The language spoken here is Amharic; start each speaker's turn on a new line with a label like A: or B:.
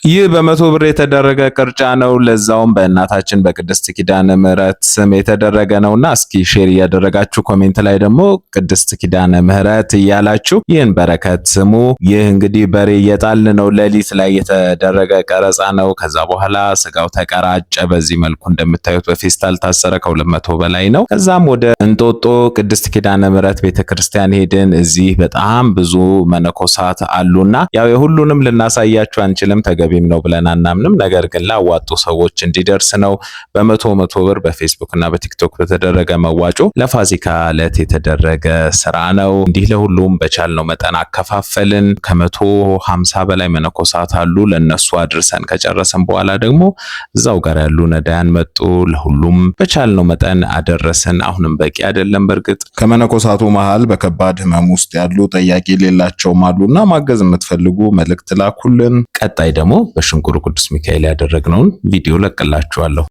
A: ይህ በ100 ብር የተደረገ ቅርጫ ነው። ለዛውም በእናታችን በቅድስት ኪዳነ ምህረት ስም የተደረገ ነውና እስኪ ሼር እያደረጋችሁ ኮሜንት ላይ ደግሞ ቅድስት ኪዳነ ምህረት እያላችሁ ይህን በረከት ስሙ። ይህ እንግዲህ በሬ እየጣልን ነው። ሌሊት ላይ የተደረገ ቀረጻ ነው። ከዛ በኋላ ስጋው ተቀራጨ። በዚህ መልኩ እንደምታዩት በፌስታል ታሰረ። ከ200 በላይ ነው። ከዛም ወደ እንጦጦ ቅድስት ኪዳነ ምህረት ቤተክርስቲያን ሄድን። እዚህ በጣም ብዙ መነኮሳት አሉና ያው የሁሉንም ልናሳያችሁ አንችልም ተገቢም ነው ብለን አናምንም። ነገር ግን ላዋጡ ሰዎች እንዲደርስ ነው። በ100 ብር በፌስቡክ እና በቲክቶክ በተደረገ መዋጮ ለፋሲካ ዕለት የተደረገ ስራ ነው። እንዲህ ለሁሉም በቻልነው መጠን አከፋፈልን። ከ150 በላይ መነኮሳት አሉ። ለነሱ አድርሰን ከጨረሰን በኋላ ደግሞ እዛው ጋር ያሉ ነዳያን መጡ። ለሁሉም በቻልነው መጠን አደረስን። አሁንም በቂ አይደለም። በእርግጥ ከመነኮሳቱ መሃል በከባድ ህመም ውስጥ ያሉ ጠያቂ የሌላቸውም አሉና ማገዝ የምትፈልጉ መልእክት ላኩልን። ቀጣይ ደግሞ በሽንቁሩ ቅዱስ ሚካኤል ያደረግነውን ቪዲዮ ለቅላችኋለሁ።